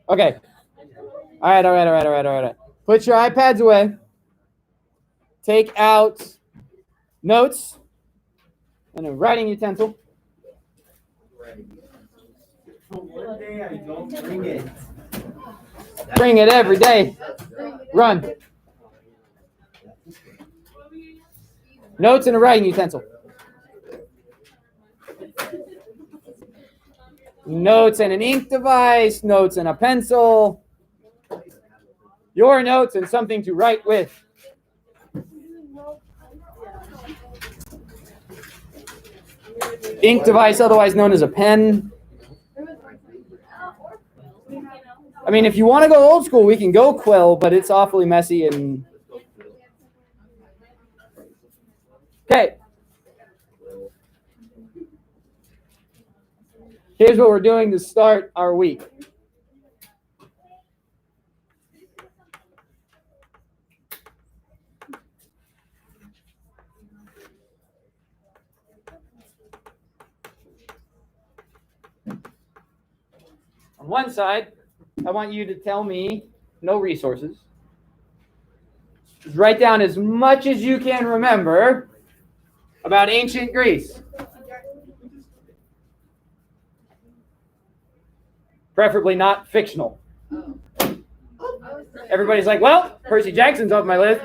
Okay. All right. Put your iPads away. Take out notes and a writing utensil. One day I don't bring it. Bring it every day. Run. Notes and a writing utensil. Notes and an ink device. Notes and a pencil. Your notes and something to write with. Ink device, otherwise known as a pen. I mean, if you want to go old school, we can go quill, but it's awfully messy and... Okay. Here's what we're doing to start our week. On one side, I want you to tell me no resources. Just write down as much as you can remember about ancient Greece. Preferably not fictional. Everybody's like, well, Percy Jackson's off my list.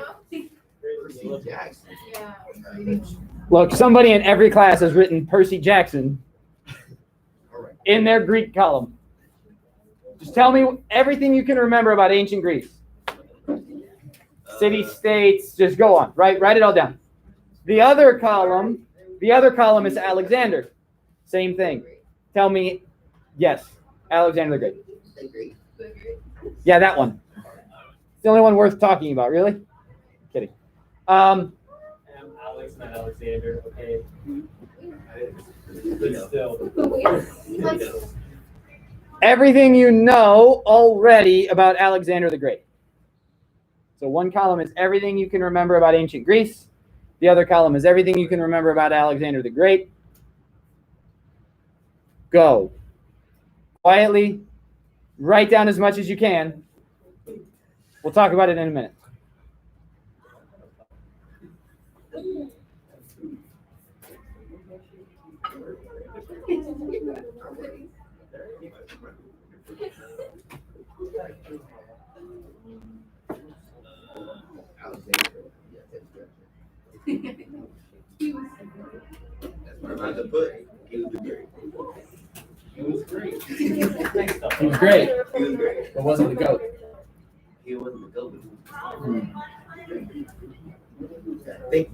Percy Jackson. Look, somebody in every class has written Percy Jackson in their Greek column. Just tell me everything you can remember about ancient Greece. City-states, just go on. Write it all down. The other column is Alexander. Same thing. Tell me, yes, Alexander the Great. Yeah, that one. It's the only one worth talking about, really? Kidding. I'm Alex, not Alexander, okay? But still. Everything you know already about Alexander the Great. So one column is everything you can remember about ancient Greece. The other column is everything you can remember about Alexander the Great. Go. Quietly, write down as much as you can. We'll talk about it in a minute. That's what I'm about to put. He was great. He was great. He was great. He was great. But wasn't the GOAT. He wasn't the goat. I think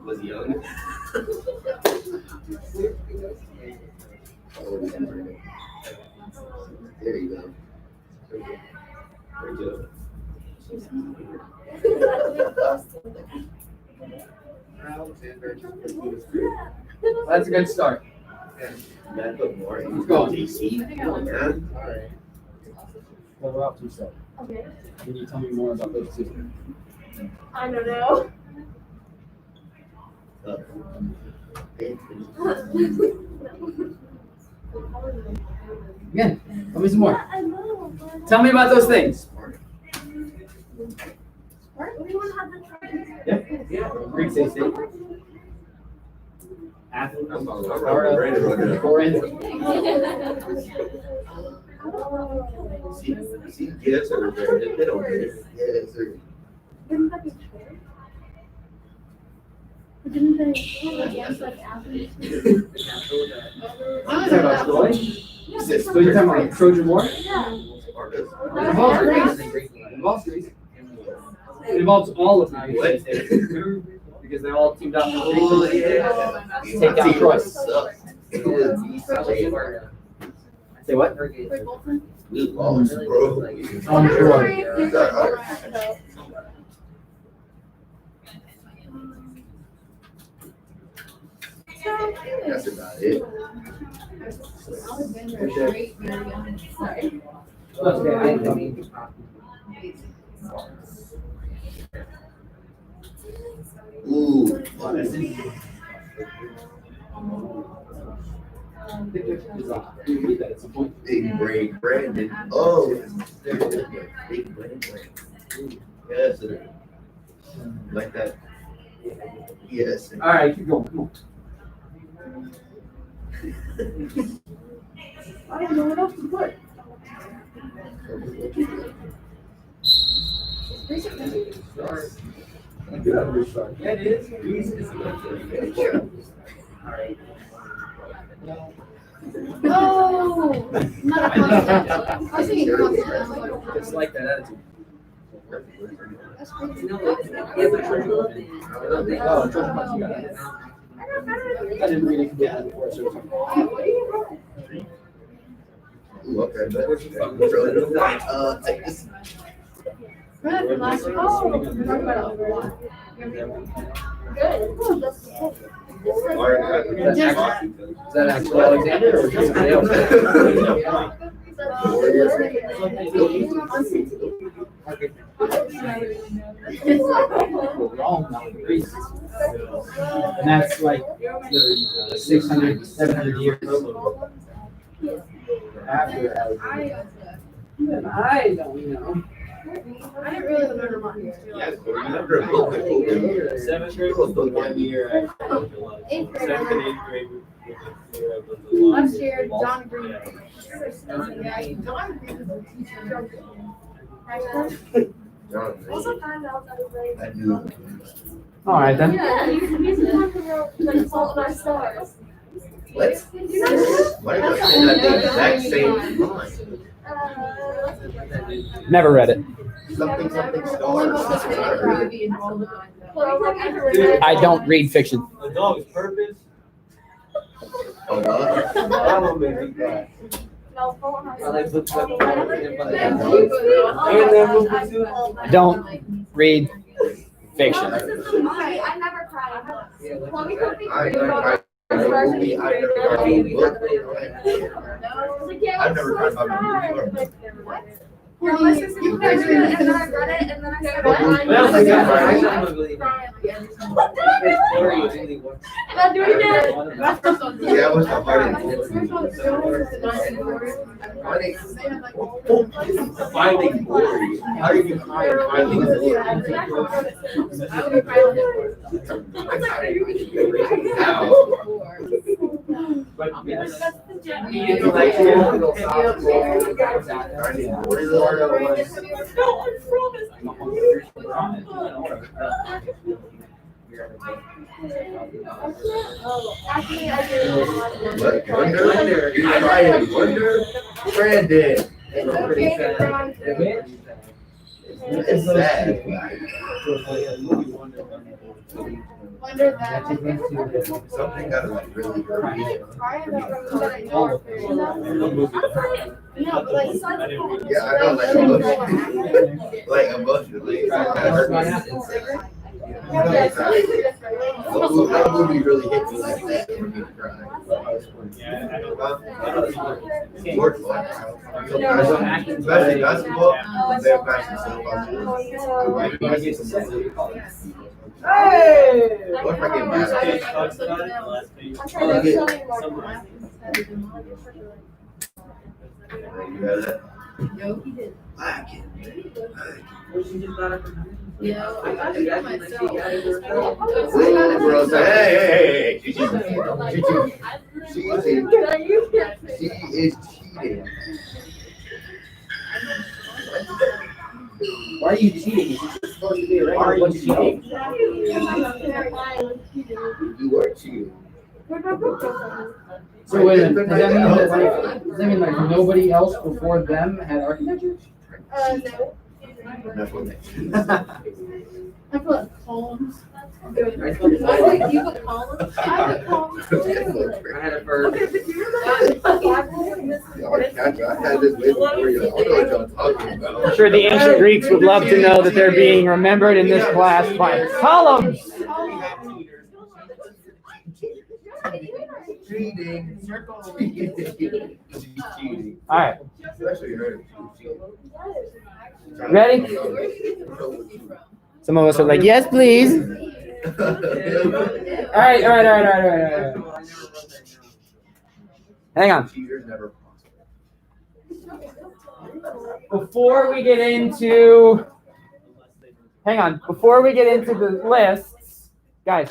was he young? There you go. Very good. That's a good start. Yeah, put more. Let's go. DC. All right. What about you said? Okay. Can you tell me more about those two? I don't know. Again, tell me some more. I know. Tell me about those things. Anyone have the charges? Yeah. Greek city state. Athens. I'm Sparta, Corinth. See, gifts are very little. Yes, sir. Didn't that be true? But didn't they against like Athens? Talking about Troy? So you're talking about Trojan War? Yeah. It involves Greece. It involves Greece. It involves all of the Greek states. Because they all teamed up to take down Troy. Say what? We lost, bro. On Troy. That's about it. Ooh. Big brain Brandon. Oh, big brain Brandon. Yes, sir. Like that. Yes. Sir. All right, keep going. Come on. I don't know what else to put. Yeah, it is. Oh, not a constant. I was thinking constant. It's like that attitude. That's crazy. I didn't read it completely before, so Ooh, okay, but take this. Remember the last week? Oh, we're talking about it a lot. Good. Oh, that's so. Alright, Just- Is that actually Alexander or just somebody else? wrong now. And that's like 600, 700 years after Alexander. Even I don't know. I didn't really learn a lot. Yes, but remember a little bit older. 7th grade was the 1 year actually. Eighth grade. 7th and 8th grade was the Last year, John Green. Yeah, John Green was a teacher. Also found out that it I knew. All right then. Yeah, he's the one who wrote The Fault in Our Stars. What? Why did I say that the exact same line? Never read it. Something stars. I don't read fiction. A dog's purpose. Oh, what? That one made me cry. No, Fault in Our I Stars. like books like Don't read fiction. I never cried. I've never cried about a movie. Yeah, my sister you guys read it, and then I read it, and then I started crying. And I do it again. Yeah, I was the hardest. Finding glory. How do you find finding glory? Actually, I did. What? Wonder? You trying Wonder? Brandon. It's sad. Wonder that. Something got like really hurt me. No, but like, Yeah, I know, like emotionally. Like emotionally. That hurt me. That movie really hit me like that for me to cry. Sports one. Especially basketball, they're passionate Hey! What if I get mad? You got that? I can. Bro, say, hey. She is cheating. Why are you cheating? It's supposed to be a regular. Why are you cheating? You were cheating. So wait a minute, does that mean like nobody else before them had architecture? No. That's what they. I put columns. I put you put columns. I put columns too. I had a bird. Okay, but do you remember? I had this way before you. I don't know what y'all talking about. I'm sure the ancient Greeks would love to know that they're being remembered in this class by columns. Cheating. Cheating. All right, Especially her. ready? Some of us are like, yes, please. All right. Hang on. Cheaters never Before we get into the lists, guys.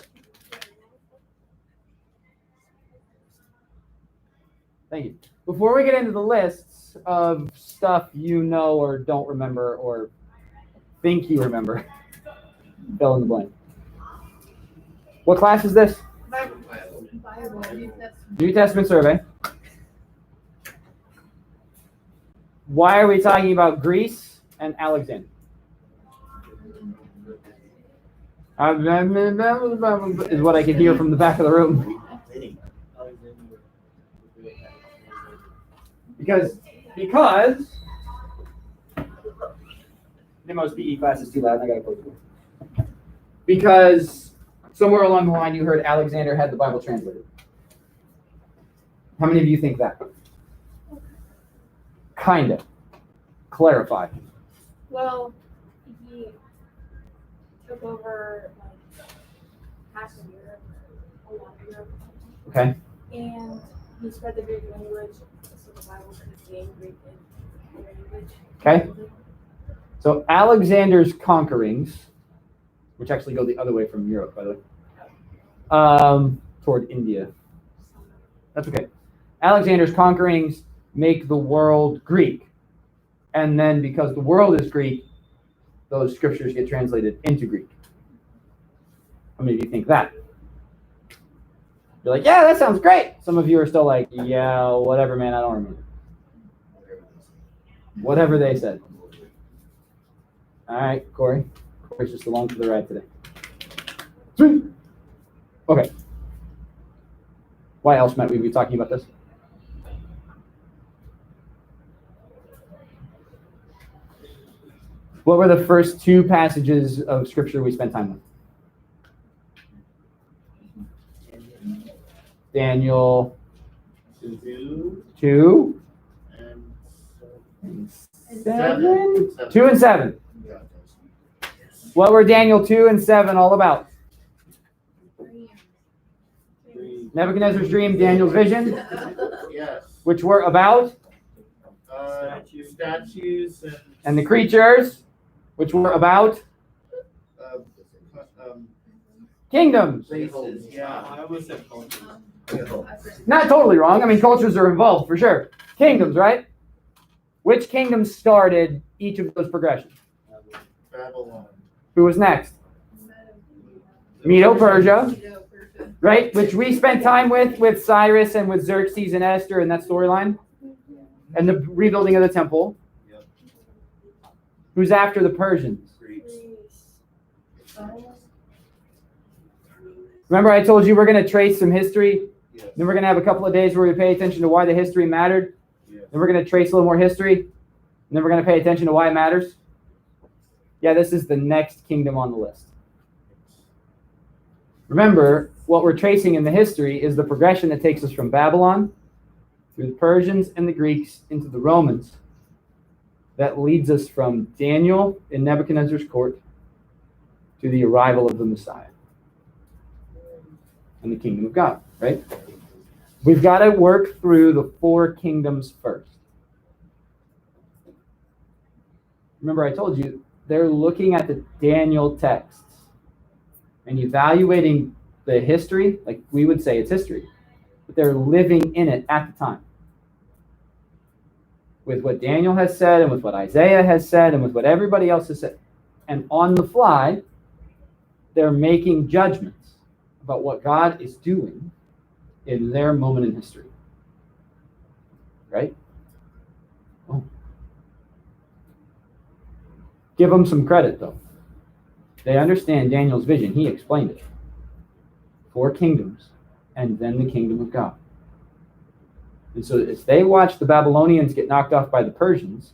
Thank you. Before we get into the lists of stuff you know or don't remember or think you remember, fill in the blank. What class is this? New Testament survey. Why are we talking about Greece and Alexander? Is what I can hear from the back of the room. Because the most PE class is too loud. I gotta close the door. Because somewhere along the line you heard Alexander had the Bible translated. How many of you think that? Kind of. Clarify. Well, he took over half of Europe, a lot of Europe. Okay. And he spread the Greek language, so the Bible became Greek language. Okay. So Alexander's conquerings, which actually go the other way from Europe, by the way, toward India. That's okay. Alexander's conquerings make the world Greek. And then because the world is Greek, those scriptures get translated into Greek. How many of you think that? You're like, yeah, that sounds great. Some of you are still like, yeah, whatever, man, I don't remember. Whatever they said. All right, Corey. Corey's just along for the ride today. Sweet. Okay. Why else might we be talking about this? What were the first two passages of scripture we spent time with? Daniel 2 and 7. 2 and 7. What were Daniel 2 and 7 all about? Nebuchadnezzar's dream, Daniel's vision. Yes. Which were about? Statues and the creatures, which were about? Kingdoms. Places, yeah. I almost said culture. Not totally wrong. I mean, cultures are involved for sure. Kingdoms, right? Which kingdom started each of those progressions? Babylon. Who was next? Medo-Persia, right? Which we spent time with Cyrus and with Xerxes and Esther and that storyline. And the rebuilding of the temple. Yep. Who's after the Persians? Greeks. Remember I told you we're going to trace some history? Yes. Then we're going to have a couple of days where we pay attention to why the history mattered. Yes. Then we're going to trace a little more history. And then we're going to pay attention to why it matters. Yeah, this is the next kingdom on the list. Remember, what we're tracing in the history is the progression that takes us from Babylon through the Persians and the Greeks into the Romans. That leads us from Daniel in Nebuchadnezzar's court to the arrival of the Messiah and the kingdom of God, right? We've got to work through the four kingdoms first. Remember, I told you, they're looking at the Daniel texts and evaluating the history, like we would say it's history, but they're living in it at the time. With what Daniel has said and with what Isaiah has said and with what everybody else has said. And on the fly, they're making judgments about what God is doing in their moment in history. Right? Oh. Give them some credit, though. They understand Daniel's vision. He explained it. 4 kingdoms, and then the kingdom of God. And so as they watch the Babylonians get knocked off by the Persians,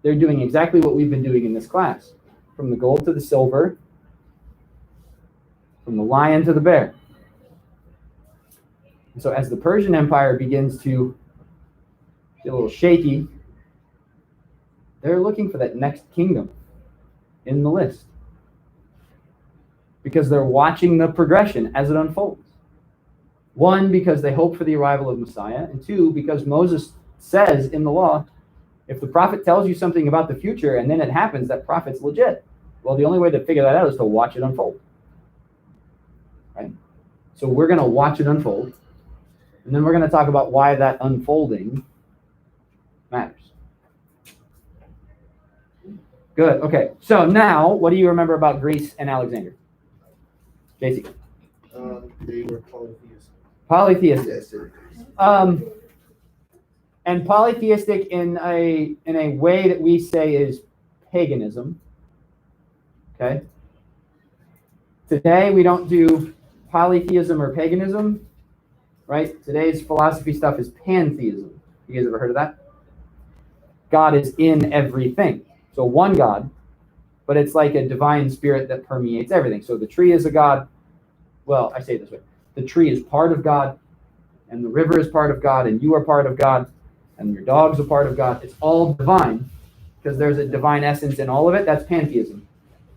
they're doing exactly what we've been doing in this class. From the gold to the silver, from the lion to the bear. And so as the Persian Empire begins to get a little shaky, they're looking for that next kingdom in the list. Because they're watching the progression as it unfolds. One, because they hope for the arrival of Messiah, and two, because Moses says in the law, if the prophet tells you something about the future and then it happens, that prophet's legit. Well, the only way to figure that out is to watch it unfold. Right? So we're going to watch it unfold, and then we're going to talk about why that unfolding matters. Good. Okay. So now, what do you remember about Greece and Alexander? Casey. They were polytheists. Polytheistic. Yes, sir. And polytheistic in a way that we say is paganism. Okay. Today we don't do polytheism or paganism, right? Today's philosophy stuff is pantheism. You guys ever heard of that? God is in everything. So one God, but it's like a divine spirit that permeates everything. So the tree is a God. Well, I say it this way. The tree is part of God, and the river is part of God, and you are part of God, and your dog's a part of God. It's all divine because there's a divine essence in all of it. That's pantheism.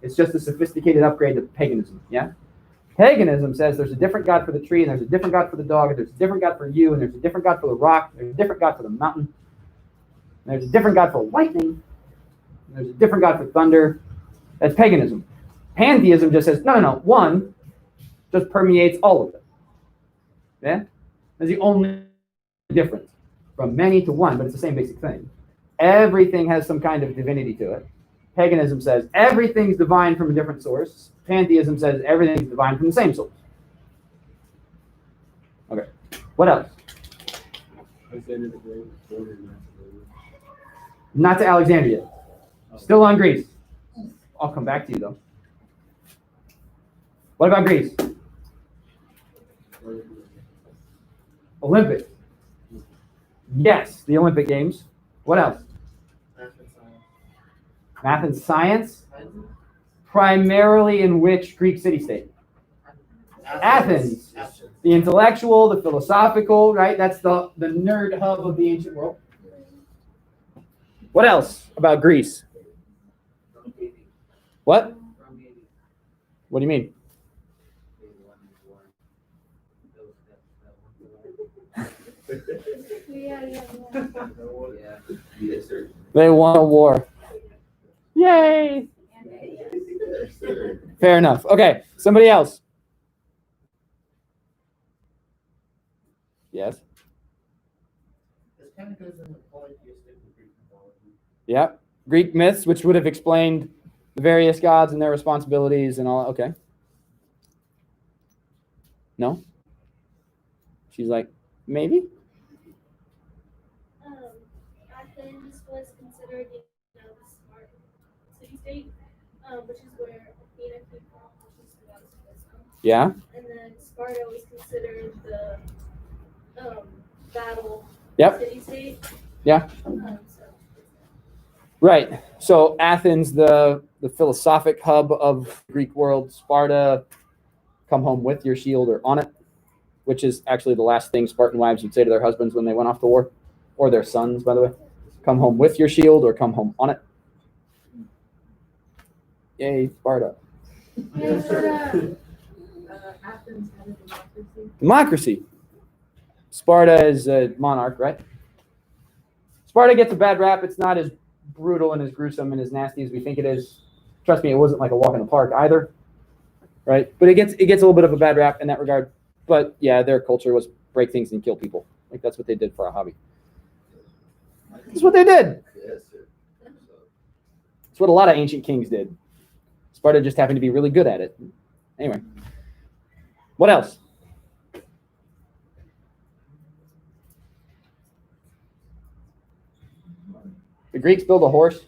It's just a sophisticated upgrade of paganism, yeah? Paganism says there's a different God for the tree, and there's a different God for the dog, and there's a different God for you, and there's a different God for the rock, there's a different God for the mountain, and there's a different God for lightning, and there's a different God for thunder. That's paganism. Pantheism just says, no, one just permeates all of it. Yeah? That's the only difference from many to one, but it's the same basic thing. Everything has some kind of divinity to it. Paganism says everything's divine from a different source. Pantheism says everything's divine from the same source. Okay. What else? Alexander the Great, born in Macedonia. Not to Alexander yet. Still on Greece. I'll come back to you, though. What about Greece? Olympics. Yes, the Olympic Games. What else? Math and science. Primarily in which Greek city-state? Athens. The intellectual, the philosophical, right? That's the nerd hub of the ancient world. What else about Greece? What? What do you mean? Yeah. Yes, sir. They won a war. Yay! Yes, sir. Fair enough. Okay, somebody else. Yes. This kind of goes in the polytheistic Greek mythology. Yeah. Greek myths, which would have explained the various gods and their responsibilities and all. Okay. No? She's like, maybe? Athens was considered, the smart city-state, which is where Athena came from, which is the goddess of wisdom. Yeah. And then Sparta was considered the battle Yep. city-state. Yeah. So, Right. So Athens, the philosophic hub of the Greek world. Sparta, come home with your shield or on it, which is actually the last thing Spartan wives would say to their husbands when they went off to war, or their sons, by the way. Come home with your shield or come home on it. Yay, Sparta. Yes, sir. Athens had a democracy. Democracy. Sparta is a monarch, right? Sparta gets a bad rap. It's not as brutal and as gruesome and as nasty as we think it is. Trust me, it wasn't like a walk in the park either, right? But it gets a little bit of a bad rap in that regard. But yeah, their culture was break things and kill people. Like that's what they did for a hobby. That's what they did. Yes, sir. It's what a lot of ancient kings did. Sparta just happened to be really good at it. Anyway, what else? The Greeks built a horse,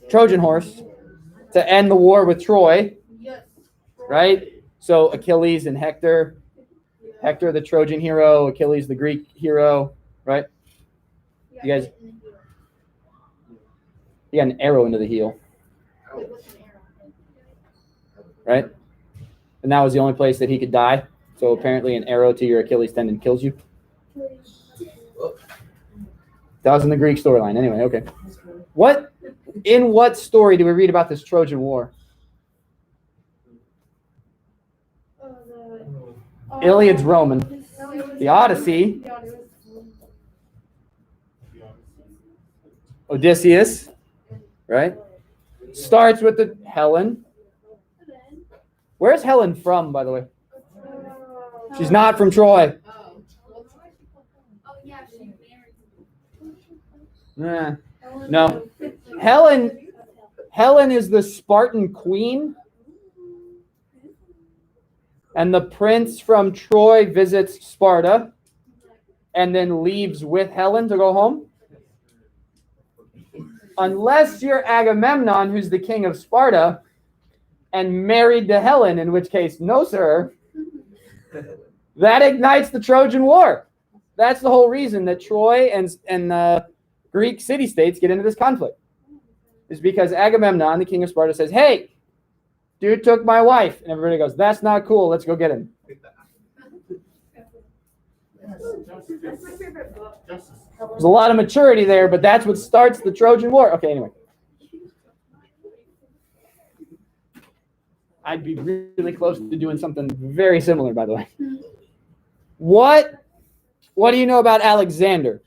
Trojan horse, to end the war with Troy, Yes. right? So Achilles and Hector. Hector, the Trojan hero, Achilles, the Greek hero, right? You guys, he got an arrow into the heel, right? And that was the only place that he could die. So apparently an arrow to your Achilles tendon kills you. That was in the Greek storyline. Anyway, okay. In what story do we read about this Trojan War? Iliad's Roman. The Odyssey, Odysseus, right? Starts with the Helen. Where's Helen from, by the way? She's not from Troy. Oh yeah, she married. Nah. No. Helen is the Spartan queen. And the prince from Troy visits Sparta and then leaves with Helen to go home. Unless you're Agamemnon, who's the king of Sparta, and married to Helen, in which case, no, sir. That ignites the Trojan War. That's the whole reason that Troy and Greek city-states get into this conflict. Is because Agamemnon, the king of Sparta, says, hey, dude took my wife. And everybody goes, that's not cool. Let's go get him. That's my favorite book. There's a lot of maturity there, but that's what starts the Trojan War. Okay, anyway. I'd be really close to doing something very similar, by the way. What do you know about Alexander?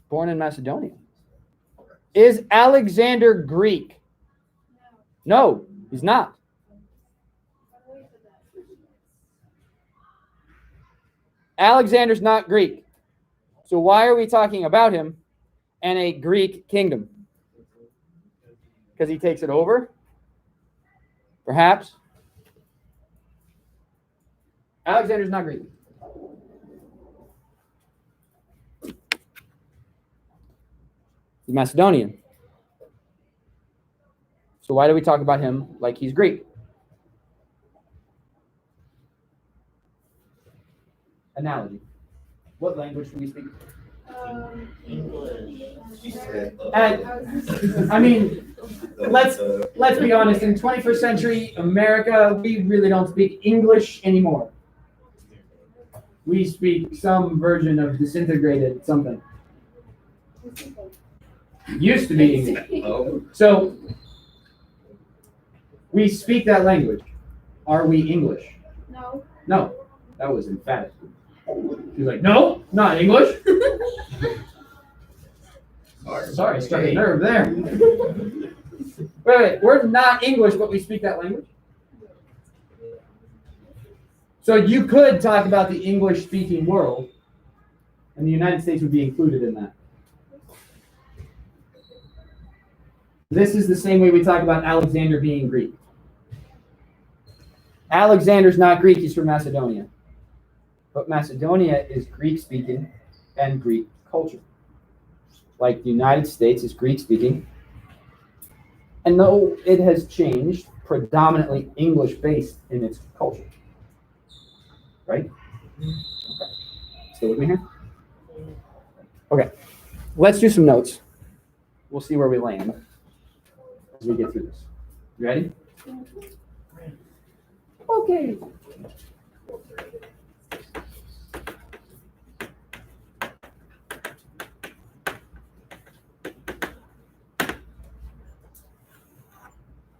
Born in Macedonia. Is Alexander Greek? No, he's not. Alexander's not Greek. So why are we talking about him and a Greek kingdom? Because he takes it over? Perhaps. Alexander's not Greek. He's Macedonian. So why do we talk about him like he's Greek? Analogy. What language do we speak? English. She said, And, I mean, let's be honest. In 21st century America, we really don't speak English anymore. We speak some version of disintegrated something. Used to be English. oh, So we speak that language. Are we English? No. No. That was emphatic. She's like, no, not English. Sorry, struck a nerve there. Wait, we're not English, but we speak that language. So you could talk about the English-speaking world, and the United States would be included in that. This is the same way we talk about Alexander being Greek. Alexander's not Greek, he's from Macedonia. But Macedonia is Greek-speaking and Greek culture. Like the United States is Greek-speaking. And though it has changed, predominantly English-based in its culture. Right? Okay. Still with me here? Okay. Let's do some notes. We'll see where we land as we get through this. You ready? Okay.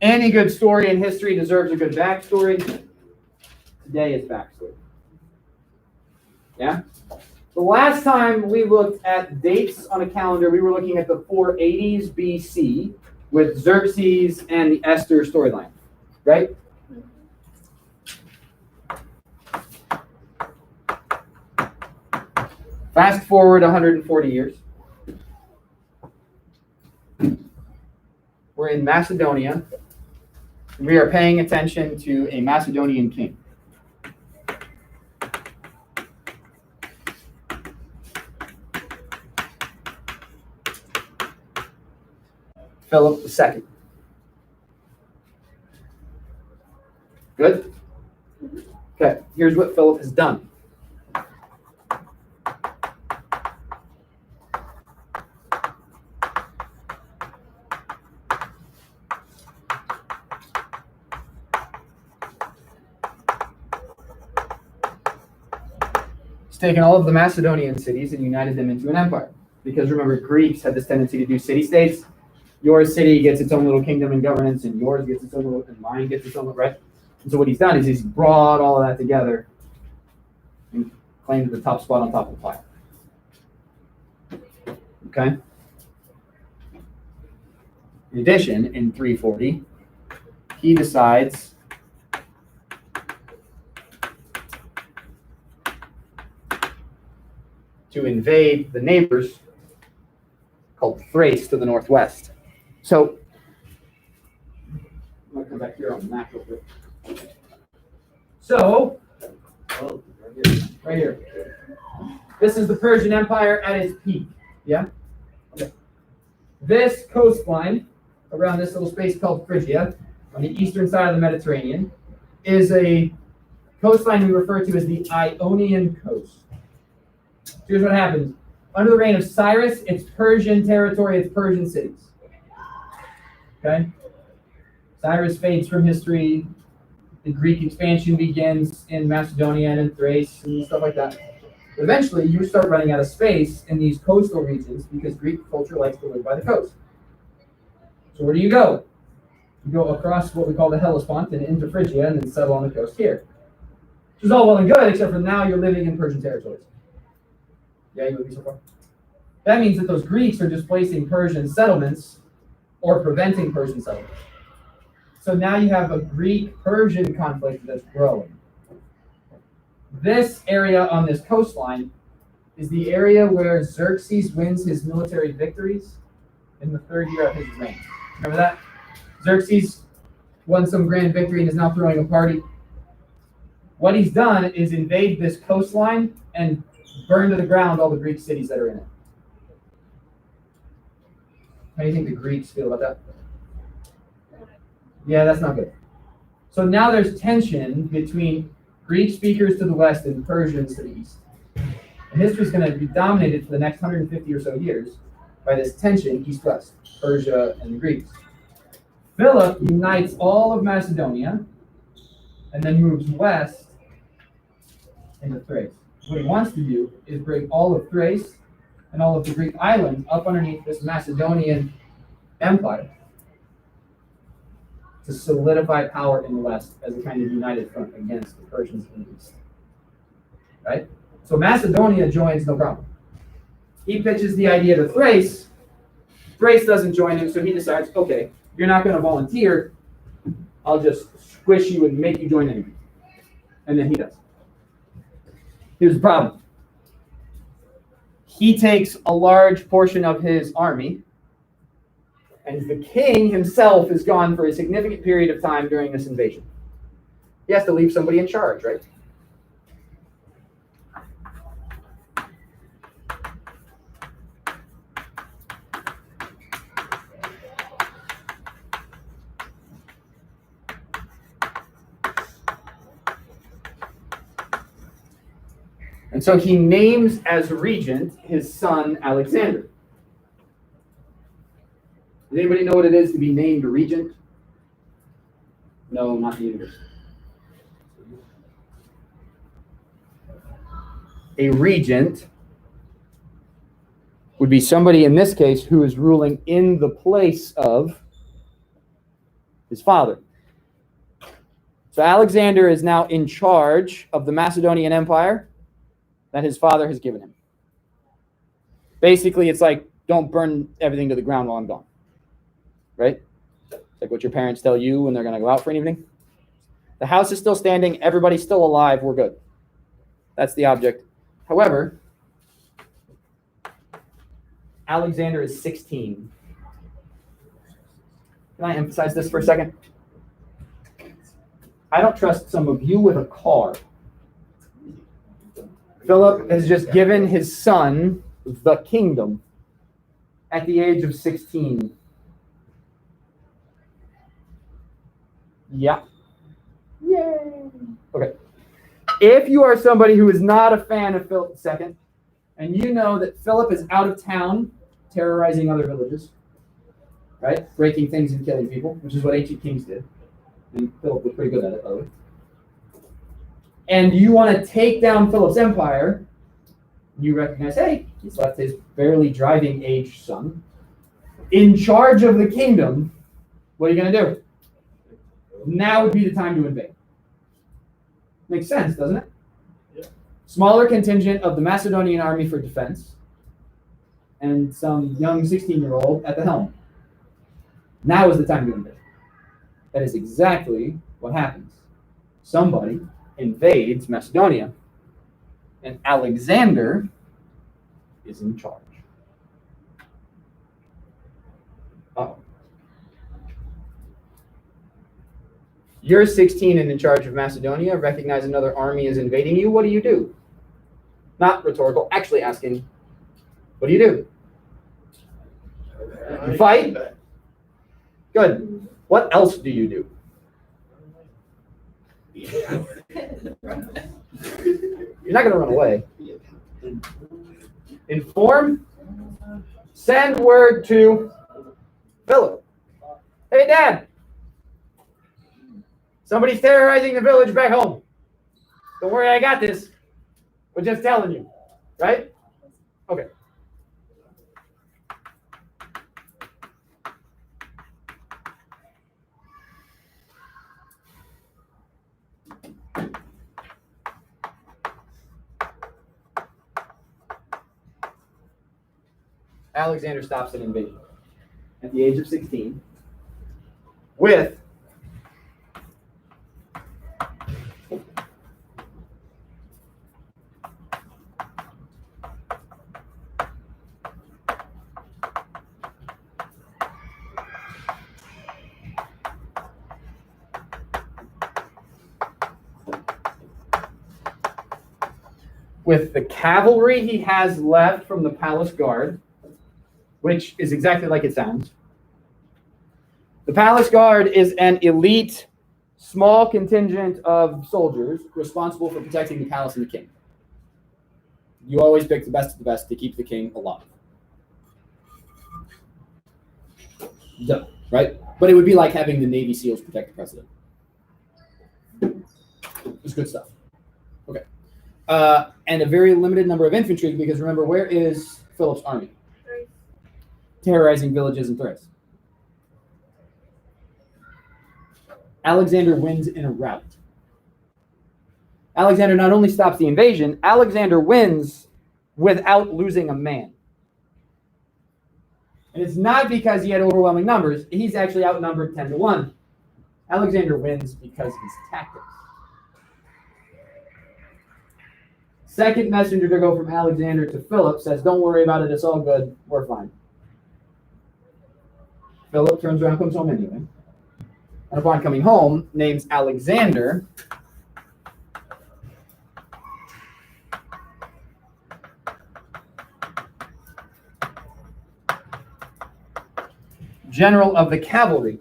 Any good story in history deserves a good backstory. Today is backstory. Yeah? The last time we looked at dates on a calendar, we were looking at the 480s BC with Xerxes and the Esther storyline, right? Fast forward 140 years. We're in Macedonia. We are paying attention to a Macedonian king. Philip II. Good? Okay, here's what Philip has done. He's taken all of the Macedonian cities and united them into an empire. Because remember, Greeks had this tendency to do city-states. Your city gets its own little kingdom and governance, and yours gets its own little, and mine gets its own, right? And so what he's done is he's brought all of that together and claimed the top spot on top of the pile. Okay? In addition, in 340, he decides to invade the neighbors called Thrace to the northwest. So, I'm going to come back here on the map real quick. So, right here. This is the Persian Empire at its peak. Yeah? Okay. This coastline around this little space called Phrygia on the eastern side of the Mediterranean is a coastline we refer to as the Ionian coast. Here's what happens. Under the reign of Cyrus, it's Persian territory, it's Persian cities. Okay? Cyrus fades from history. The Greek expansion begins in Macedonia and in Thrace and stuff like that. But eventually, you start running out of space in these coastal regions because Greek culture likes to live by the coast. So where do you go? You go across what we call the Hellespont and into Phrygia and then settle on the coast here. Which is all well and good, except for now you're living in Persian territories. Yeah, you with me so far? That means that those Greeks are displacing Persian settlements or preventing Persian settlements. So now you have a Greek-Persian conflict that's growing. This area on this coastline is the area where Xerxes wins his military victories in the third year of his reign. Remember that? Xerxes won some grand victory and is now throwing a party. What he's done is invade this coastline and burn to the ground all the Greek cities that are in it. How do you think the Greeks feel about that? Yeah, that's not good. So now there's tension between Greek speakers to the west and Persians to the east. And history is going to be dominated for the next 150 or so years by this tension east-west, Persia and the Greeks. Philip unites all of Macedonia and then moves west into Thrace. What he wants to do is bring all of Thrace and all of the Greek islands up underneath this Macedonian empire to solidify power in the west as a kind of united front against the Persians in the east. Right? So Macedonia joins, no problem. He pitches the idea to Thrace. Thrace doesn't join him, so he decides, okay, you're not going to volunteer. I'll just squish you and make you join anyway. And then he does. Here's the problem. He takes a large portion of his army, and the king himself is gone for a significant period of time during this invasion. He has to leave somebody in charge, right? And so he names as regent his son Alexander. Does anybody know what it is to be named a regent? No, not the universe. A regent would be somebody in this case who is ruling in the place of his father. So Alexander is now in charge of the Macedonian Empire that his father has given him. Basically, it's like, don't burn everything to the ground while I'm gone. Right? It's like what your parents tell you when they're going to go out for an evening. The house is still standing. Everybody's still alive. We're good. That's the object. However, Alexander is 16. Can I emphasize this for a second? I don't trust some of you with a car. Philip has just given his son the kingdom at the age of 16. Yeah. Yay. Okay. If you are somebody who is not a fan of Philip II, and you know that Philip is out of town terrorizing other villages, right? Breaking things and killing people, which is what ancient kings did. And Philip was pretty good at it, by the way. And you want to take down Philip's empire, you recognize, hey, he's left his barely driving age son in charge of the kingdom. What are you going to do? Now would be the time to invade. Makes sense, doesn't it? Yeah. Smaller contingent of the Macedonian army for defense, and some young 16-year-old at the helm. Now is the time to invade. That is exactly what happens. Somebody invades Macedonia, and Alexander is in charge. Uh-oh. You're 16 and in charge of Macedonia, recognize another army is invading you. What do you do? Not rhetorical, actually asking, what do you do? You fight? Good. What else do you do? You're not going to run away. Inform. Send word to Philip. Hey, Dad. Somebody's terrorizing the village back home. Don't worry, I got this. We're just telling you. Right? Okay. Alexander stops an invasion at the age of 16 with the cavalry he has left from the palace guard, which is exactly like it sounds. The palace guard is an elite, small contingent of soldiers responsible for protecting the palace and the king. You always pick the best of the best to keep the king alive. Duh, right? But it would be like having the Navy SEALs protect the president. It's good stuff. Okay. And a very limited number of infantry, because remember, where is Philip's army? Thrace. Terrorizing villages in Thrace. Alexander wins in a rout. Alexander not only stops the invasion, Alexander wins without losing a man. And it's not because he had overwhelming numbers. He's actually outnumbered 10-1. Alexander wins because of his tactics. Second messenger to go from Alexander to Philip says, don't worry about it, it's all good, we're fine. Philip turns around, comes home anyway. And upon coming home, names Alexander general of the cavalry.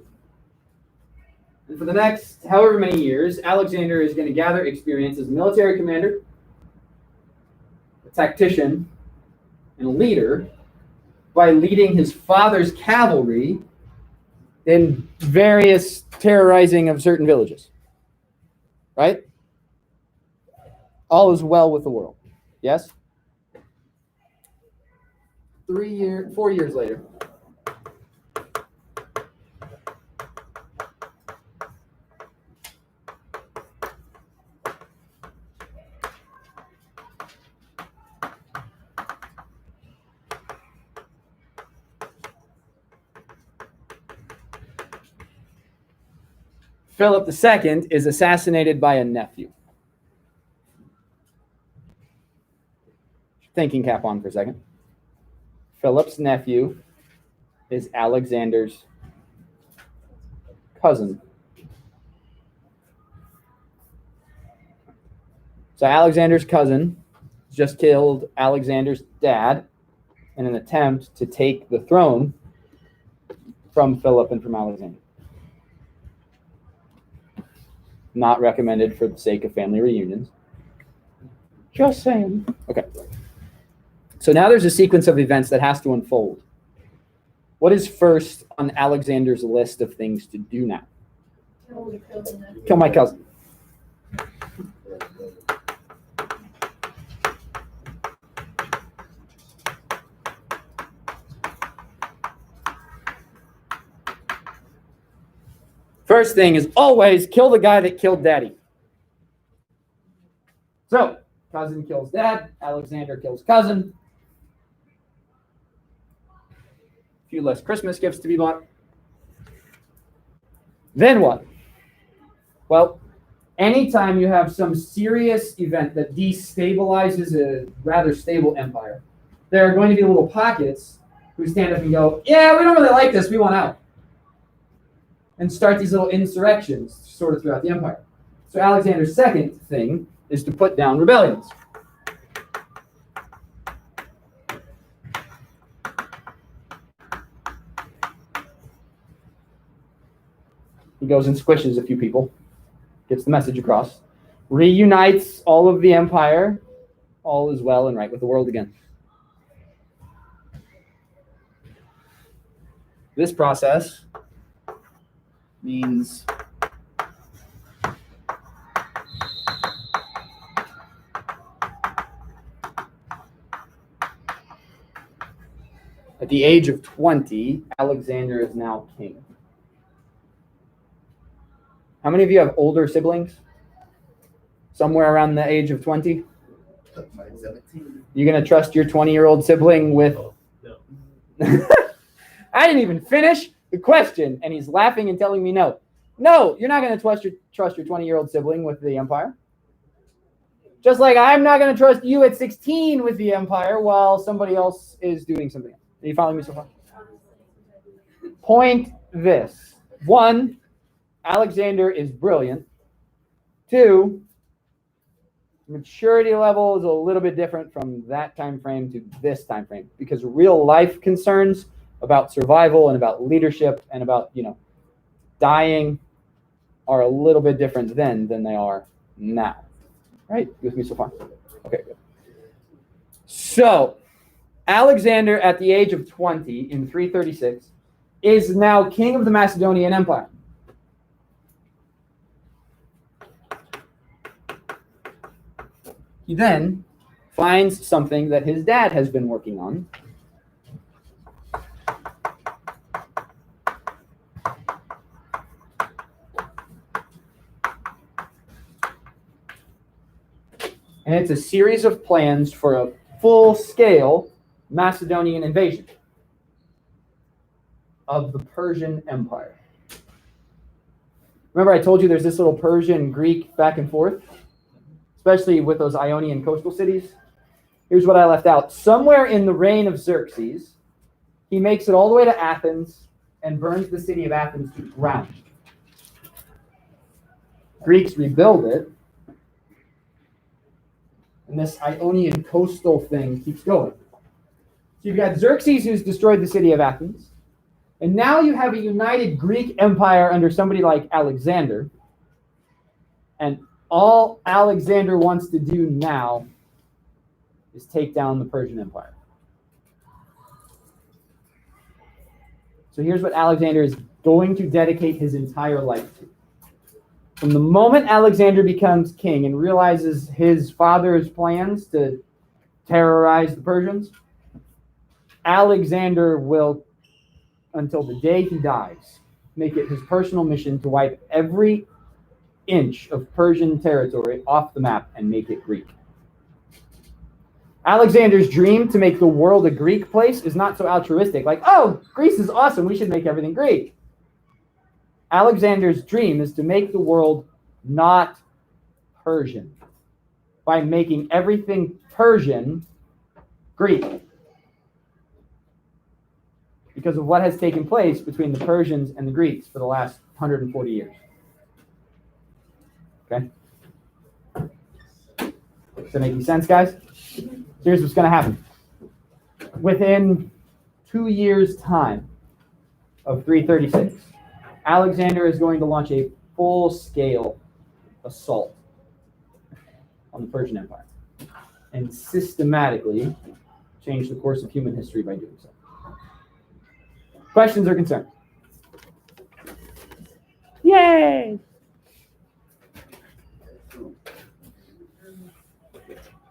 And for the next however many years, Alexander is going to gather experience as a military commander, a tactician, and a leader by leading his father's cavalry in various terrorizing of certain villages. Right? All is well with the world. Yes? 4 years later. Philip II is assassinated by a nephew. Thinking cap on for a second. Philip's nephew is Alexander's cousin. So Alexander's cousin just killed Alexander's dad in an attempt to take the throne from Philip and from Alexander. Not recommended for the sake of family reunions. Just saying. Okay. So now there's a sequence of events that has to unfold. What is first on Alexander's list of things to do now? Kill my cousin. First thing is always kill the guy that killed daddy. So, cousin kills dad. Alexander kills cousin. A few less Christmas gifts to be bought. Then what? Well, anytime you have some serious event that destabilizes a rather stable empire, there are going to be little pockets who stand up and go, yeah, we don't really like this, we want out. And start these little insurrections sort of throughout the empire. So Alexander's second thing is to put down rebellions. He goes and squishes a few people, gets the message across, reunites all of the empire, all is well and right with the world again. This process means at the age of 20, Alexander is now king. How many of you have older siblings? Somewhere around the age of 20? Mine's 17. You gonna trust your 20-year-old sibling with? No. I didn't even finish the question, and he's laughing and telling me no. No, you're not gonna trust your 20-year-old sibling with the empire. Just like I'm not gonna trust you at 16 with the empire while somebody else is doing something else. Are you following me so far? Point this. 1, Alexander is brilliant. 2, maturity level is a little bit different from that time frame to this time frame because real life concerns about survival and about leadership and about, dying are a little bit different then than they are now. Right? You with me so far? Okay, good. So, Alexander at the age of 20 in 336 is now king of the Macedonian Empire. He then finds something that his dad has been working on. And it's a series of plans for a full-scale Macedonian invasion of the Persian Empire. Remember I told you there's this little Persian-Greek back and forth? Especially with those Ionian coastal cities. Here's what I left out. Somewhere in the reign of Xerxes, he makes it all the way to Athens and burns the city of Athens to the ground. Greeks rebuild it, and this Ionian coastal thing keeps going. So you've got Xerxes who's destroyed the city of Athens, and now you have a united Greek empire under somebody like Alexander, and all Alexander wants to do now is take down the Persian Empire. So here's what Alexander is going to dedicate his entire life to. From the moment Alexander becomes king and realizes his father's plans to terrorize the Persians, Alexander will, until the day he dies, make it his personal mission to wipe every inch of Persian territory off the map and make it Greek. Alexander's dream to make the world a Greek place is not so altruistic, like, oh, Greece is awesome, we should make everything Greek. Alexander's dream is to make the world not Persian by making everything Persian Greek. Because of what has taken place between the Persians and the Greeks for the last 140 years. Okay? Does that make any sense, guys? Here's what's going to happen. Within 2 years' time of 336, Alexander is going to launch a full-scale assault on the Persian Empire and systematically change the course of human history by doing so. Questions or concerns? Yay!